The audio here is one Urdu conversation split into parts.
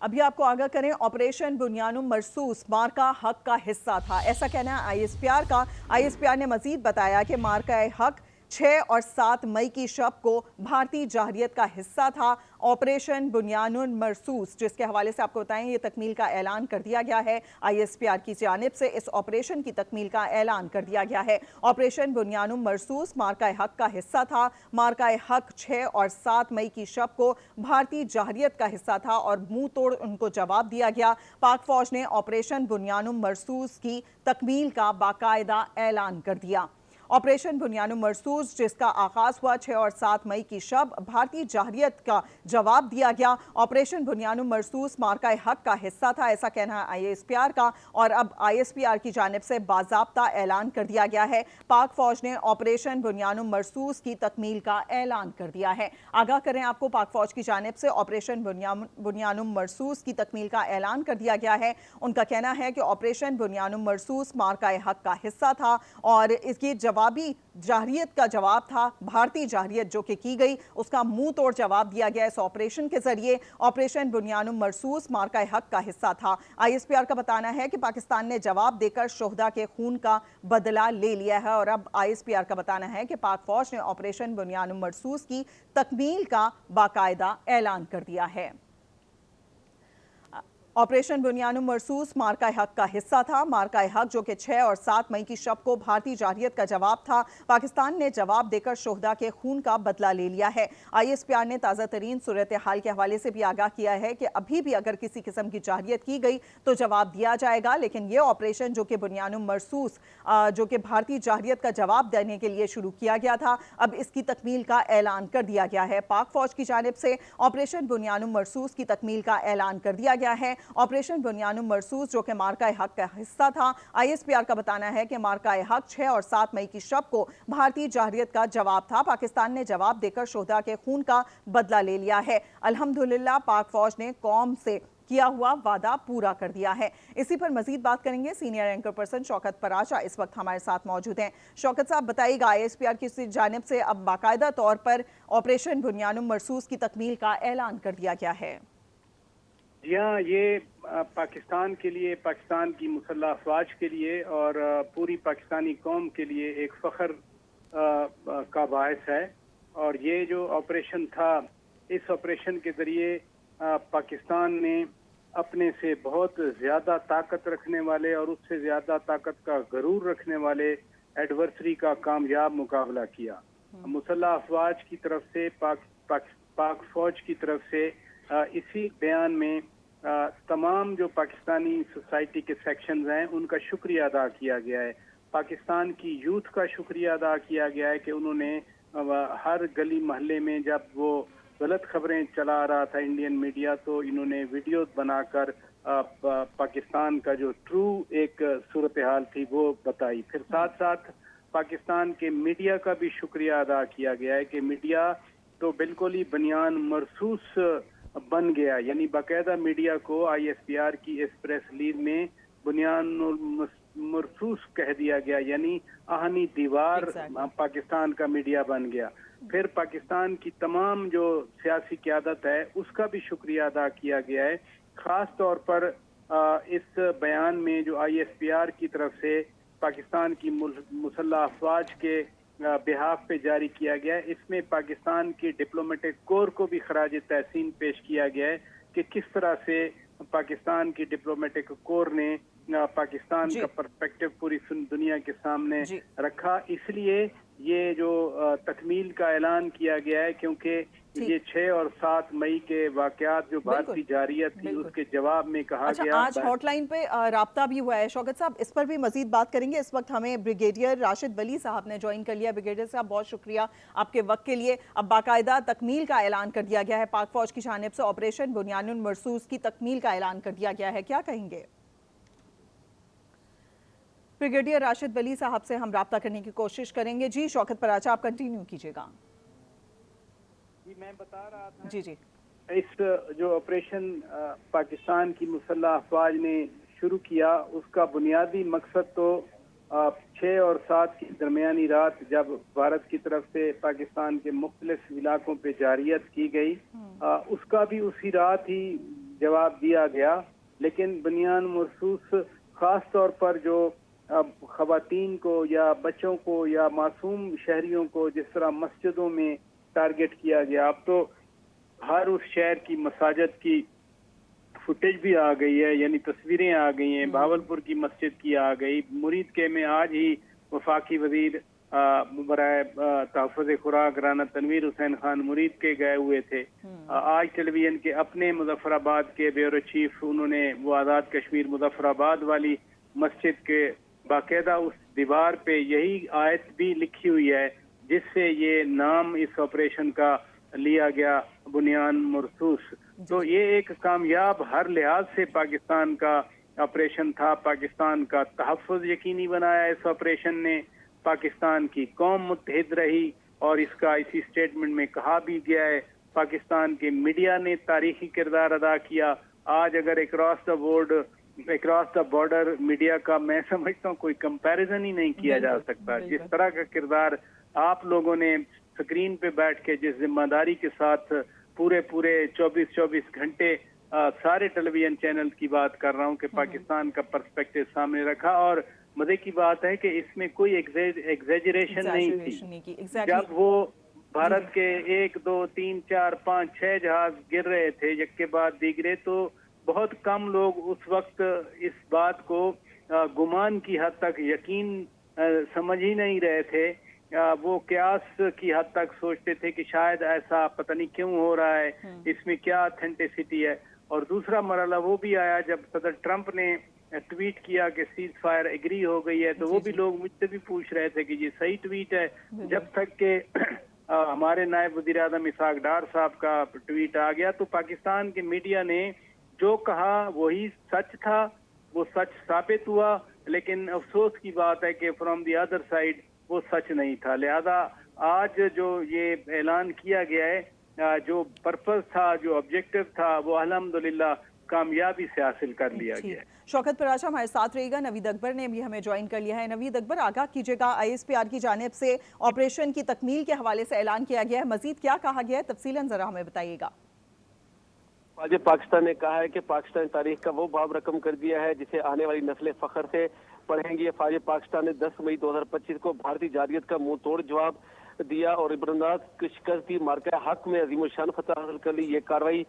ابھی آپ کو آگاہ کریں، آپریشن بنیان مرصوص مارکا حق کا حصہ تھا، ایسا کہنا ہے آئی ایس پی آر کا۔ آئی ایس پی آر نے مزید بتایا کہ مارکا حق 6 اور 7 مئی کی شب کو بھارتی جارحیت کا حصہ تھا۔ آپریشن بنیان مرصوص جس کے حوالے سے آپ کو بتائیں یہ تکمیل کا اعلان کر دیا گیا ہے، آئی ایس پی آر کی جانب سے اس آپریشن کی تکمیل کا اعلان کر دیا گیا ہے۔ آپریشن بنیان مرصوص مارکا حق کا حصہ تھا۔ مارکا حق 6 اور 7 مئی کی شب کو بھارتی جارحیت کا حصہ تھا اور منہ توڑ ان کو جواب دیا گیا۔ پاک فوج نے آپریشن بنیان مرصوص کی تکمیل کا باقاعدہ اعلان کر دیا۔ آپریشن بنیان مرصوص جس کا آغاز ہوا 6 اور 7 مئی کی شب بھارتی جارحیت کا جواب دیا گیا۔ آپریشن بنیان مرصوص مارکا حق کا حصہ تھا، ایسا کہنا ہے آئی ایس پی آر کا، اور اب آئی ایس پی آر کی جانب سے باضابطہ اعلان کر دیا گیا ہے۔ پاک فوج نے آپریشن بنیان مرصوص کی تکمیل کا اعلان کر دیا ہے۔ آگاہ کریں آپ کو، پاک فوج کی جانب سے آپریشن بنیان مرصوص کی تکمیل کا اعلان کر دیا گیا ہے۔ ان کا کہنا ہے کہ آپریشن بنیان مرصوص مارکا حق کا حصہ تھا اور اس کی جوابی جارحیت کا جواب تھا، بھارتی جارحیت جو کہ کی گئی اس کا منہ توڑ جواب دیا گیا اس آپریشن کے ذریعے۔ آپریشن بنیان مرصوص مارکا حق کا حصہ تھا۔ آئی ایس پی آر کا بتانا ہے کہ پاکستان نے جواب دے کر شہداء کے خون کا بدلہ لے لیا ہے، اور اب آئی ایس پی آر کا بتانا ہے کہ پاک فوج نے آپریشن بنیان مرصوص کی تکمیل کا باقاعدہ اعلان کر دیا ہے۔ آپریشن بنیان مرصوص مارکا حق کا حصہ تھا۔ مارکا حق جو کہ 6 اور 7 مئی کی شب کو بھارتی جارحیت کا جواب تھا۔ پاکستان نے جواب دے کر شہداء کے خون کا بدلہ لے لیا ہے۔ آئی ایس پی آر نے تازہ ترین صورتحال کے حوالے سے بھی آگاہ کیا ہے کہ ابھی بھی اگر کسی قسم کی جارحیت کی گئی تو جواب دیا جائے گا، لیکن یہ آپریشن جو کہ بنیان مرصوص جو کہ بھارتی جارحیت کا جواب دینے کے لیے شروع کیا گیا تھا، اب اس کی تکمیل کا اعلان کر دیا گیا ہے۔ پاک فوج کی جانب سے آپریشن بنیان مرصوص کی تکمیل کا اعلان کر دیا گیا ہے۔ آپریشن بنیان مرصوص جو کہ مارکا حق کا حصہ تھا، آئی ایس پی آر کا بتانا ہے کہ مارکا حق 6 اور 7 مئی کی شب کو بھارتی جارحیت کا جواب تھا۔ پاکستان نے جواب دے کر شہداء کے خون کا بدلہ لے لیا ہے۔ الحمدللہ پاک فوج نے قوم سے کیا ہوا وعدہ پورا کر دیا ہے۔ اسی پر مزید بات کریں گے، سینئر اینکر پرسن شوکت پراچا اس وقت ہمارے ساتھ موجود ہیں۔ شوکت صاحب بتائیے گا، آئی ایس پی آر کی جانب سے اب باقاعدہ طور پر آپریشن بنیان مرصوص کی تکمیل کا اعلان کر دیا گیا ہے۔ جی ہاں، یہ پاکستان کے لیے، پاکستان کی مسلح افواج کے لیے اور پوری پاکستانی قوم کے لیے ایک فخر کا باعث ہے، اور یہ جو آپریشن تھا، اس آپریشن کے ذریعے پاکستان نے اپنے سے بہت زیادہ طاقت رکھنے والے اور اس سے زیادہ طاقت کا غرور رکھنے والے ایڈورسری کا کامیاب مقابلہ کیا۔ مسلح افواج کی طرف سے، پاک فوج کی طرف سے اسی بیان میں تمام جو پاکستانی سوسائٹی کے سیکشنز ہیں ان کا شکریہ ادا کیا گیا ہے۔ پاکستان کی یوتھ کا شکریہ ادا کیا گیا ہے کہ انہوں نے ہر گلی محلے میں جب وہ غلط خبریں چلا رہا تھا انڈین میڈیا، تو انہوں نے ویڈیوز بنا کر پاکستان کا جو ٹرو ایک صورتحال تھی وہ بتائی۔ پھر ساتھ ساتھ پاکستان کے میڈیا کا بھی شکریہ ادا کیا گیا ہے کہ میڈیا تو بالکل ہی بنیان مرصوص بن گیا، یعنی باقاعدہ میڈیا کو آئی ایس پی آر کی اس پریس ریلیز میں بنیان مرصوص کہہ دیا گیا، یعنی آہنی دیوار پاکستان کا میڈیا بن گیا۔ پھر پاکستان کی تمام جو سیاسی قیادت ہے اس کا بھی شکریہ ادا کیا گیا ہے، خاص طور پر اس بیان میں جو آئی ایس پی آر کی طرف سے پاکستان کی مسلح افواج کے بہاف پہ جاری کیا گیا ہے۔ اس میں پاکستان کی ڈپلومیٹک کور کو بھی خراج تحسین پیش کیا گیا ہے کہ کس طرح سے پاکستان کی ڈپلومیٹک کور نے پاکستان کا پرسپیکٹو پوری دنیا کے سامنے رکھا۔ اس لیے یہ جو تکمیل کا اعلان کیا گیا ہے، کیونکہ یہ 6 اور 7 مئی کے واقعات جو بھارتی جارحیت تھی اس کے جواب میں کہا گیا۔ آج ہاٹ لائن پہ رابطہ بھی ہوا ہے شوکت صاحب، اس پر بھی مزید بات کریں گے۔ اس وقت ہمیں بریگیڈیئر راشد ولی صاحب نے جوائن کر لیا۔ بریگیڈیئر صاحب بہت شکریہ آپ کے وقت کے لیے۔ اب باقاعدہ تکمیل کا اعلان کر دیا گیا ہے، پاک فوج کی جانب سے آپریشن بنیان مرصوص کی تکمیل کا اعلان کر دیا گیا ہے، کیا کہیں گے؟ بریگیڈیئر راشد ولی صاحب سے ہم رابطہ کرنے کی کوشش کریں گے۔ جی شوکت پراچا آپ کنٹینیو کیجئے گا۔ جی میں بتا رہا تھا، جی اس جو آپریشن پاکستان کی مسلح افواج نے شروع کیا اس کا بنیادی مقصد تو 6 اور 7 کی درمیانی رات جب بھارت کی طرف سے پاکستان کے مختلف علاقوں پہ جارحیت کی گئی، اس کا بھی اسی رات ہی جواب دیا گیا، لیکن بنیان مرصوص خاص طور پر جو خواتین کو یا بچوں کو یا معصوم شہریوں کو جس طرح مسجدوں میں ٹارگٹ کیا گیا، اب تو ہر اس شہر کی مساجد کی فوٹیج بھی آ گئی ہے، یعنی تصویریں آ گئی ہیں، بھاولپور کی مسجد کی آ گئی، مرید کے میں آج ہی وفاقی وزیر برائے تحفظ خوراک رانا تنویر حسین خان مرید کے گئے ہوئے تھے۔ آج ٹیلی ویژن کے اپنے مظفر آباد کے بیورو چیف انہوں نے وہ آزاد کشمیر مظفر آباد والی مسجد کے باقاعدہ اس دیوار پہ یہی آیت بھی لکھی ہوئی ہے جس سے یہ نام اس آپریشن کا لیا گیا، بنیان مرصوص۔ تو یہ ایک کامیاب ہر لحاظ سے پاکستان کا آپریشن تھا، پاکستان کا تحفظ یقینی بنایا اس آپریشن نے، پاکستان کی قوم متحد رہی، اور اس کا اسی سٹیٹمنٹ میں کہا بھی گیا ہے پاکستان کے میڈیا نے تاریخی کردار ادا کیا۔ آج اگر اکراس دا بارڈر میڈیا کا میں سمجھتا ہوں کوئی کمپیریزن ہی نہیں کیا جا سکتا، جس طرح کا کردار آپ لوگوں نے سکرین پہ بیٹھ کے جس ذمہ داری کے ساتھ پورے 24 گھنٹے سارے ٹیلی ویژن چینل کی بات کر رہا ہوں کہ پاکستان کا پرسپیکٹو سامنے رکھا، اور مزے کی بات ہے کہ اس میں کوئی ایگزیجریشن نہیں تھی۔ جب وہ بھارت کے 1 2 3 4 5 6 جہاز گر رہے تھے یک کے بعد دیگرے، تو بہت کم لوگ اس وقت اس بات کو گمان کی حد تک یقین سمجھ ہی نہیں رہے تھے، وہ قیاس کی حد تک سوچتے تھے کہ شاید ایسا پتہ نہیں کیوں ہو رہا ہے، اس میں کیا اتھینٹسٹی ہے۔ اور دوسرا مرحلہ وہ بھی آیا جب صدر ٹرمپ نے ٹویٹ کیا کہ سیز فائر ایگری ہو گئی ہے، تو وہ بھی لوگ مجھ سے بھی پوچھ رہے تھے کہ یہ صحیح ٹویٹ ہے، جب تک کہ ہمارے نائب وزیر اعظم اسحاق ڈار صاحب کا ٹویٹ آ گیا تو پاکستان کے میڈیا نے جو کہا وہی سچ تھا، وہ سچ ثابت ہوا، لیکن افسوس کی بات ہے کہ فرام دی ادر سائڈ وہ سچ نہیں تھا۔ لہذا آج جو یہ اعلان کیا گیا ہے، جو پرپز تھا، جو آبجیکٹو تھا، وہ الحمدللہ کامیابی سے حاصل کر لیا گیا ہے۔ شوکت پراچا ہمارے ساتھ رہے گا۔ نوید اکبر نے بھی ہمیں جوائن کر لیا ہے۔ نوید اکبر، آگاہ کیجیے گا، آئی ایس پی آر کی جانب سے آپریشن کی تکمیل کے حوالے سے اعلان کیا گیا ہے، مزید کیا کہا گیا ہے، تفصیلاً ذرا ہمیں بتائیے گا۔ فوج پاکستان نے کہا ہے کہ پاکستان تاریخ کا وہ باب رقم کر دیا ہے جسے آنے والی نسلیں فخر سے پڑھیں گی۔ فوج پاکستان نے 10 مئی 2025 کو بھارتی جارحیت کا منہ توڑ جواب دیا اور عبرتناک شکست دی، مارکہ حق میں عظیم الشان فتح حاصل کر لی۔ یہ کارروائی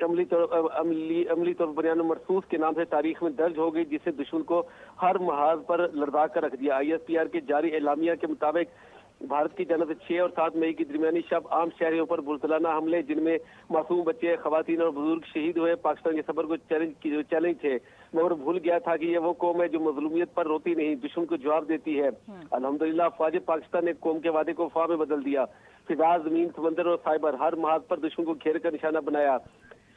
عملی طور پر بنیان مرصوص کے نام سے تاریخ میں درج ہو گئی، جس سے دشمن کو ہر محاذ پر لرزا کر رکھ دیا۔ آئی ایس پی آر کے جاری اعلامیہ کے مطابق بھارت کی جانب سے 6 اور 7 مئی کی درمیانی شب عام شہریوں پر بزدلانہ حملے جن میں معصوم بچے، خواتین اور بزرگ شہید ہوئے، پاکستان کے صبر کو چیلنج تھے، مگر بھول گیا تھا کہ یہ وہ قوم ہے جو مظلومیت پر روتی نہیں، دشمن کو جواب دیتی ہے۔ الحمدللہ فوج پاکستان نے قوم کے وعدے کو فاہ میں بدل دیا، فضا، زمین، سمندر اور سائبر ہر محاذ پر دشمن کو گھیر کر نشانہ بنایا۔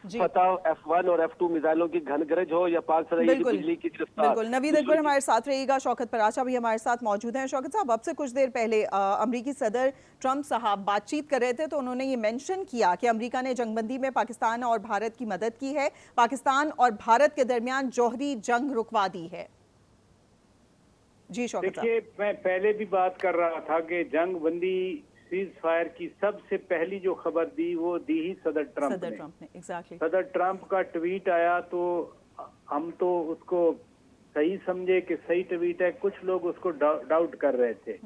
فتح F1 اور F2 میزائلوں کی گھن گرج ہو یا پاک فضائی بجلی کی رفتار۔ بالکل، نوید اکبر ہمارے ساتھ رہے گا، شوکت پراچا بھی ہمارے ساتھ موجود ہیں۔ شوکت صاحب، اب سے کچھ دیر پہلے امریکی صدر ٹرمپ صاحب بات چیت کر رہے تھے تو انہوں نے یہ مینشن کیا کہ امریکہ نے جنگ بندی میں پاکستان اور بھارت کی مدد کی ہے، پاکستان اور بھارت کے درمیان جوہری جنگ رکوا دی ہے۔ جی شوکت صاحب، دیکھیے، میں پہلے بھی بات کر رہا تھا کہ جنگ بندی سیز فائر کی سب سے پہلی جو خبر دی وہ دی ہی صدر ٹرمپ نے۔ صدر ٹرمپ کا ٹویٹ آیا تو ہم تو اس کو صحیح سمجھے کہ صحیح ٹویٹ ہے، کچھ لوگ اس کو ڈاؤٹ کر رہے تھے۔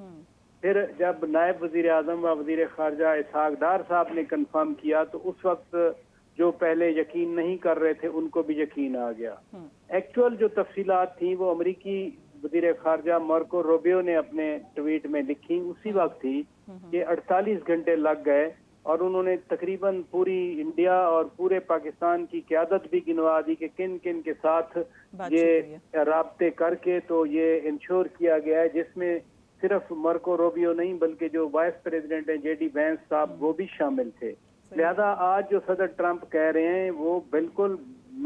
پھر جب نائب وزیر اعظم و وزیر خارجہ اسحاق ڈار صاحب نے کنفرم کیا تو اس وقت جو پہلے یقین نہیں کر رہے تھے ان کو بھی یقین آ گیا۔ ایکچوئل جو تفصیلات تھیں وہ امریکی وزیر خارجہ مارکو روبیو نے اپنے ٹویٹ میں لکھی، اسی وقت تھی کہ 48 گھنٹے لگ گئے اور انہوں نے تقریباً پوری انڈیا اور پورے پاکستان کی قیادت بھی گنوا دی کہ کن کن کے ساتھ یہ رابطے کر کے تو یہ انشور کیا گیا ہے، جس میں صرف مارکو روبیو نہیں بلکہ جو وائس پریزیڈنٹ ہیں جے ڈی وینس صاحب وہ بھی شامل تھے۔ لہذا آج جو صدر ٹرمپ کہہ رہے ہیں وہ بالکل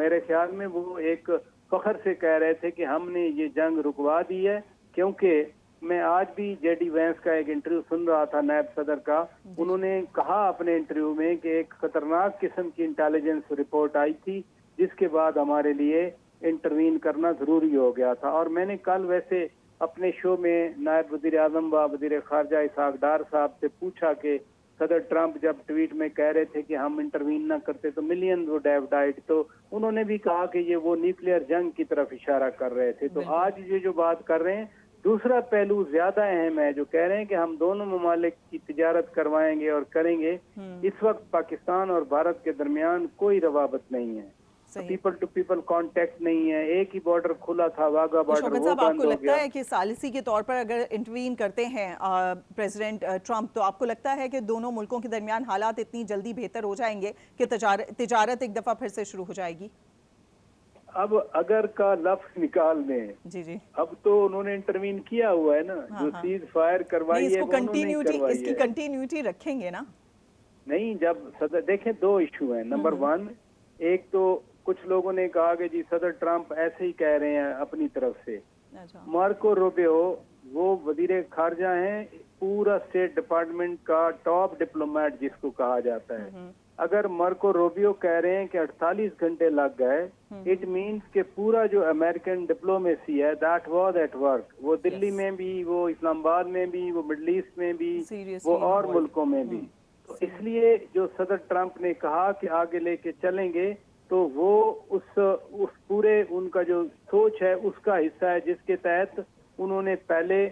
میرے خیال میں وہ ایک فخر سے کہہ رہے تھے کہ ہم نے یہ جنگ رکوا دی ہے، کیونکہ میں آج بھی جے ڈی وینس کا ایک انٹرویو سن رہا تھا نائب صدر کا، انہوں نے کہا اپنے انٹرویو میں کہ ایک خطرناک قسم کی انٹیلیجنس رپورٹ آئی تھی جس کے بعد ہمارے لیے انٹروین کرنا ضروری ہو گیا تھا۔ اور میں نے کل ویسے اپنے شو میں نائب وزیر اعظم و وزیر خارجہ اسحاق ڈار صاحب سے پوچھا کہ صدر ٹرمپ جب ٹویٹ میں کہہ رہے تھے کہ ہم انٹروین نہ کرتے تو ملین وڈ ہیو ڈائڈ، تو انہوں نے بھی کہا کہ یہ وہ نیوکلیئر جنگ کی طرف اشارہ کر رہے تھے. تو آج یہ جو بات کر رہے ہیں، دوسرا پہلو زیادہ اہم ہے، جو کہہ رہے ہیں کہ ہم دونوں ممالک کی تجارت کروائیں گے اور کریں گے. اس وقت پاکستان اور بھارت کے درمیان کوئی روابط نہیں ہے، پیپل ٹو پیپل کانٹیکٹ نہیں ہے. ایک ہی بارڈر کھلا تھا، واگا بارڈر، شوکت وہ صاحب، آپ بند کو ہو لگتا گیا. ہے کہ ثالثی کے طور پر اگر انٹروین کرتے ہیں پریزیڈنٹ ٹرمپ، تو آپ کو لگتا ہے کہ دونوں ملکوں کے درمیان حالات اتنی جلدی بہتر ہو جائیں گے کہ تجارت ایک دفعہ پھر سے شروع ہو جائے گی؟ اب اگر کا لفظ نکال دیں، جی اب تو انہوں نے انٹروین کیا ہوا ہے نا، جو سیز فائر کروائی ہے وہ انہوں نے کروائی اس کی ہے. کنٹینیوٹی رکھیں گے نا؟ نہیں، جب صدر دیکھیں، دو ایشو ہیں. نمبر ون، ایک تو کچھ لوگوں نے کہا کہ جی صدر ٹرمپ ایسے ہی کہہ رہے ہیں اپنی طرف سے. مارکو روبیو وہ وزیر خارجہ ہیں، پورا اسٹیٹ ڈپارٹمنٹ کا ٹاپ ڈپلومیٹ جس کو کہا جاتا ہے. اگر مارکو روبیو کہہ رہے ہیں کہ 48 گھنٹے لگ گئے، اٹ مینس کہ پورا جو امریکن ڈپلومیسی ہے دیٹ واز ایٹ ورک. وہ دلی میں بھی، وہ اسلام آباد میں بھی، وہ مڈل ایسٹ میں بھی، وہ اور ملکوں میں بھی. تو اس لیے جو صدر ٹرمپ نے کہا کہ آگے لے کے چلیں گے، تو وہ اس پورے ان کا جو سوچ ہے اس کا حصہ ہے، جس کے تحت انہوں نے پہلے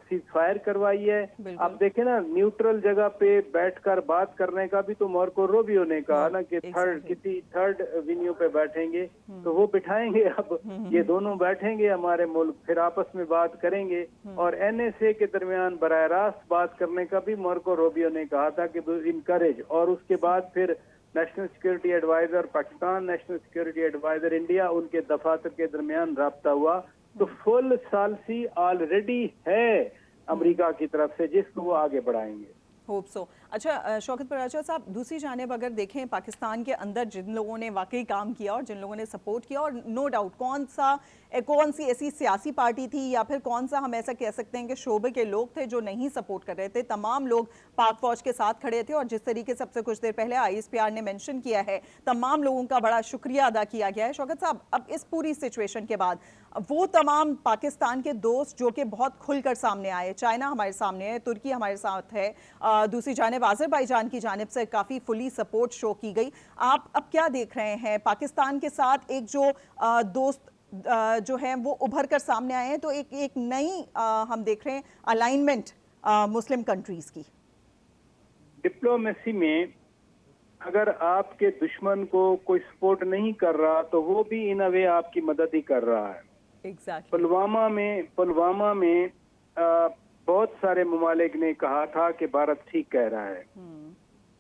سیز فائر کروائی ہے. آپ دیکھیں نا، نیوٹرل جگہ پہ بیٹھ کر بات کرنے کا بھی تو مارکو روبیو نے کہا نا کہ کسی تھرڈ وینیو پہ بیٹھیں گے، تو وہ بٹھائیں گے. اب یہ دونوں بیٹھیں گے ہمارے ملک، پھر آپس میں بات کریں گے. اور NSA کے درمیان براہ راست بات کرنے کا بھی مارکو روبیو نے کہا تھا کہ انکریج. اور اس کے بعد پھر national security adviser Pakistan, national security adviser India, ان کے دفاتر کے درمیان رابطہ ہوا. تو فل ثالثی آلریڈی ہے امریکہ کی طرف سے، جس کو وہ آگے بڑھائیں گے. Hope so. اچھا شوکت پراچا صاحب، دوسری جانب اگر دیکھیں پاکستان کے اندر جن لوگوں نے واقعی کام کیا اور جن لوگوں نے سپورٹ کیا، اور نو ڈاؤٹ کون سی ایسی سیاسی پارٹی تھی یا پھر کون سا ہم ایسا کہہ سکتے ہیں کہ شعبے کے لوگ تھے جو نہیں سپورٹ کر رہے تھے، تمام لوگ پاک فوج کے ساتھ کھڑے تھے. اور جس طریقے سے اب سے کچھ دیر پہلے ISPR نے مینشن کیا ہے، تمام لوگوں کا بڑا شکریہ ادا کیا گیا ہے. شوکت صاحب، اب اس پوری سچویشن کے بعد وہ تمام پاکستان کے دوست جو کہ بہت کھل کر سامنے آئے، چائنا ہمارے سامنے ہے، ترکی ہمارے ساتھ ہے، دوسری جانب آذربائیجان کی جانب سے کافی فلی سپورٹ شو کی گئی، آپ اب کیا دیکھ رہے ہیں پاکستان کے ساتھ ایک جو دوست جو ہیں وہ ابھر کر سامنے آئے ہیں، تو ایک نئی ہم دیکھ رہے ہیں الائنمنٹ مسلم کنٹریز کی؟ ڈپلومیسی میں اگر آپ کے دشمن کو کوئی سپورٹ نہیں کر رہا تو وہ بھی ان وے آپ کی مدد ہی کر رہا ہے. پلوامہ میں بہت سارے ممالک نے کہا تھا کہ بھارت ٹھیک کہہ رہا ہے،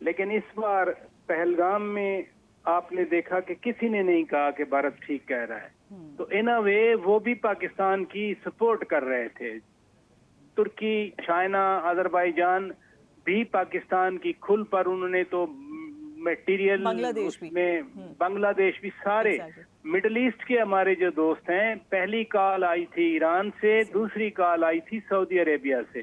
لیکن اس بار پہلگام میں آپ نے دیکھا کہ کسی نے نہیں کہا کہ بھارت ٹھیک کہہ رہا ہے. تو ان وے وہ بھی پاکستان کی سپورٹ کر رہے تھے. ترکی، چائنا، آذربائیجان بھی پاکستان کی کھل پر انہوں نے تو میٹیریل، بنگلہ دیش بھی، سارے مڈل ایسٹ کے ہمارے جو دوست ہیں. پہلی کال آئی تھی ایران سے، دوسری کال آئی تھی سعودی عربیہ سے،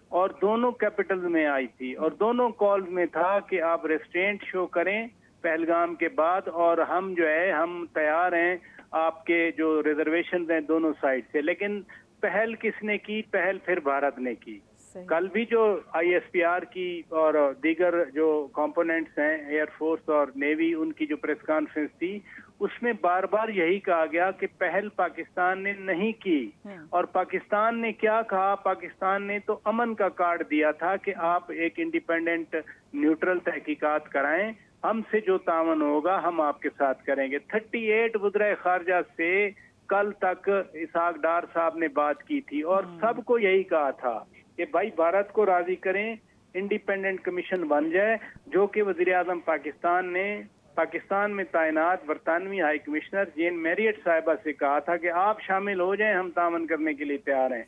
اور دونوں کیپٹل میں آئی تھی. اور دونوں کالز میں تھا کہ آپ ریسٹرینٹ شو کریں پہلگام کے بعد، اور ہم جو ہے ہم تیار ہیں آپ کے جو ریزرویشن ہیں دونوں سائڈ سے. لیکن پہل کس نے کی؟ پہل پھر بھارت نے کی. کل بھی جو ISPR کی اور دیگر جو کمپوننٹس ہیں ایئر فورس اور نیوی، ان کی جو پریس کانفرنس تھی، اس میں بار بار یہی کہا گیا کہ پہل پاکستان نے نہیں کی. اور پاکستان نے کیا کہا؟ پاکستان نے تو امن کا کارڈ دیا تھا کہ آپ ایک انڈیپینڈنٹ نیوٹرل تحقیقات کرائیں، ہم سے جو تعاون ہوگا ہم آپ کے ساتھ کریں گے. 38 وزرائے خارجہ سے کل تک اسحاق ڈار صاحب نے بات کی تھی، اور سب کو یہی کہا تھا کہ بھائی بھارت کو راضی کریں، انڈیپینڈنٹ کمیشن بن جائے. جو کہ وزیر اعظم پاکستان نے پاکستان میں تعینات برطانوی ہائی کمشنر جین میریٹ صاحبہ سے کہا تھا کہ آپ شامل ہو جائیں، ہم تعاون کرنے کے لیے تیار ہیں.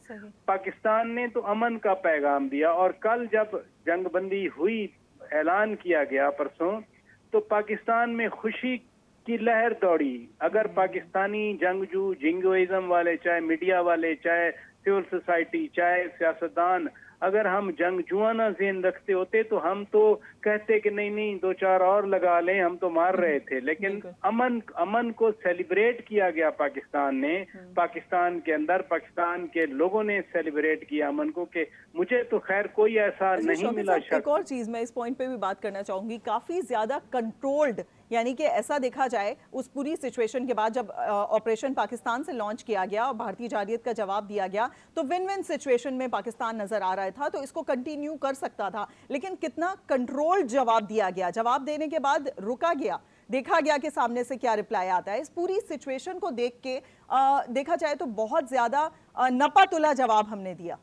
پاکستان نے تو امن کا پیغام دیا. اور کل جب جنگ بندی ہوئی، اعلان کیا گیا پرسوں، تو پاکستان میں خوشی کی لہر دوڑی. اگر پاکستانی جنگجو، جنگوئزم والے، چاہے میڈیا والے، چاہے سول سوسائٹی، چاہے سیاستدان، اگر ہم جنگجوانہ ذہن رکھتے ہوتے تو ہم تو کہتے کہ نہیں 2-4 اور لگا لیں، ہم تو مار رہے تھے. لیکن امن کو سیلیبریٹ کیا گیا پاکستان نے، پاکستان کے اندر پاکستان کے لوگوں نے سیلیبریٹ کیا امن کو، کہ مجھے تو خیر کوئی ایسا نہیں ملا. ایک اور چیز میں اس پوائنٹ پہ بھی بات کرنا چاہوں گی، کافی زیادہ کنٹرولڈ، یعنی کہ ایسا دیکھا جائے اس پوری سچویشن کے بعد جب آپریشن پاکستان سے لانچ کیا گیا اور بھارتی جارحیت کا جواب دیا گیا تو ون ون سچویشن میں پاکستان نظر آ رہا تھا، تو اس کو کنٹینیو کر سکتا تھا. لیکن کتنا کنٹرولڈ جواب دیا گیا، جواب دینے کے بعد رکا گیا، دیکھا گیا کہ سامنے سے کیا رپلائی آتا ہے. اس پوری سچویشن کو دیکھ کے دیکھا جائے تو بہت زیادہ نپا تلا جواب ہم نے دیا.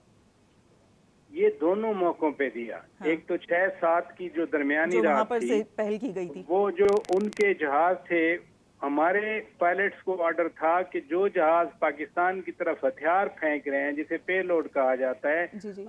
یہ دونوں موقعوں پہ دیا. ایک تو 6-7 کی جو درمیانی رات تھی، پہل کی گئی تھی، وہ جو ان کے جہاز تھے، ہمارے پائلٹس کو آرڈر تھا کہ جو جہاز پاکستان کی طرف ہتھیار پھینک رہے ہیں جسے پے لوڈ کہا جاتا ہے،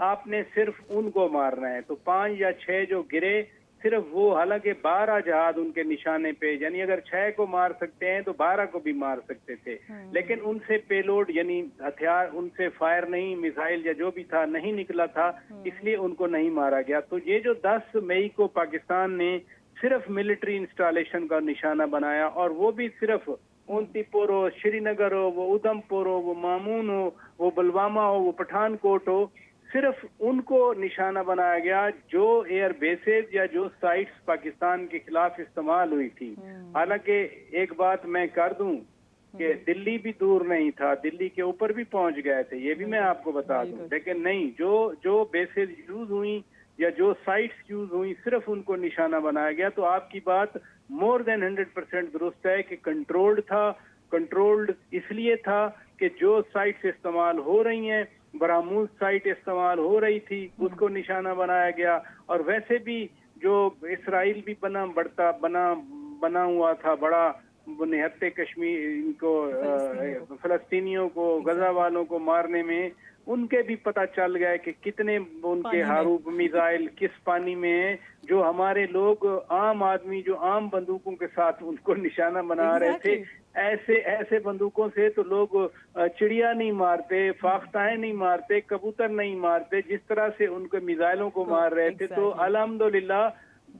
آپ نے صرف ان کو مارنا ہے. تو 5 یا 6 جو گرے صرف وہ، حالانکہ 12 جہاز ان کے نشانے پہ، یعنی اگر 6 کو مار سکتے ہیں تو 12 کو بھی مار سکتے تھے. لیکن ان سے پے لوڈ یعنی ہتھیار، ان سے فائر نہیں، میزائل یا جو بھی تھا نہیں نکلا تھا، اس لیے ان کو نہیں مارا گیا. تو یہ جو 10 مئی کو پاکستان نے صرف ملٹری انسٹالیشن کا نشانہ بنایا، اور وہ بھی صرف اونتی پور ہو، شری نگر ہو، وہ ادھم پور ہو، وہ مامون ہو، وہ بلواما ہو، وہ پٹھان کوٹ ہو، صرف ان کو نشانہ بنایا گیا جو ایئر بیسز یا جو سائٹس پاکستان کے خلاف استعمال ہوئی تھی. حالانکہ ایک بات میں کر دوں کہ دلی بھی دور نہیں تھا، دلی کے اوپر بھی پہنچ گئے تھے، یہ بھی میں آپ کو بتا دوں. لیکن نہیں، جو بیسز یوز ہوئی یا جو سائٹس یوز ہوئی، صرف ان کو نشانہ بنایا گیا. تو آپ کی بات مور دین 100% درست ہے کہ کنٹرولڈ تھا. کنٹرولڈ اس لیے تھا کہ جو سائٹس استعمال ہو رہی ہیں، براموز سائٹ استعمال ہو رہی تھی، اس کو نشانہ بنایا گیا. اور ویسے بھی جو اسرائیل بھی بنا ہوا تھا بڑا نہت کشمیر، ان کو فلسطینیوں کو، غزہ والوں کو مارنے میں، ان کے بھی پتہ چل گئے کہ کتنے ان کے ہاروب میزائل کس پانی میں ہیں. جو ہمارے لوگ عام آدمی جو عام بندوقوں کے ساتھ ان کو نشانہ بنا رہے تھے، ایسے بندوقوں سے تو لوگ چڑیا نہیں مارتے، فاختائیں نہیں مارتے، کبوتر نہیں مارتے، جس طرح سے ان کے میزائلوں کو مار رہے تھے. تو الحمدللہ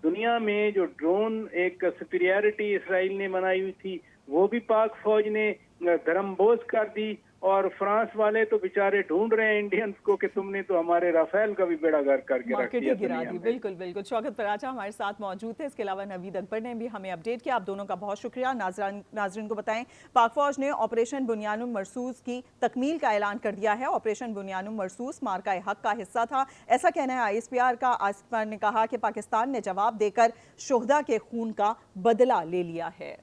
دنیا میں جو ڈرون ایک سپیریئرٹی اسرائیل نے بنائی ہوئی تھی، وہ بھی پاک فوج نے دھرمبوز کر دی. اور فرانس والے تو بیچارے ڈھونڈ رہے ہیں انڈینز کو کہ تم نے تو ہمارے رافیل کا بھی بیڑا گرک کر کے رکھ دیا دنیا میں. بالکل بالکل. شوکت پراچا ہمارے ساتھ موجود تھے، اس کے علاوہ نوید اکبر نے بھی ہمیں اپڈیٹ کیا. آپ دونوں کا بہت شکریہ. ناظرین کو بتائیں پاک فوج نے آپریشن بنیان مرصوص کی تکمیل کا اعلان کر دیا ہے. آپریشن بنیان مرصوص مارکہ حق کا حصہ تھا، ایسا کہنا ہے ISPR کا. ISPR نے کہا کہ پاکستان نے جواب دے کر شہداء کے خون کا بدلہ لے لیا ہے.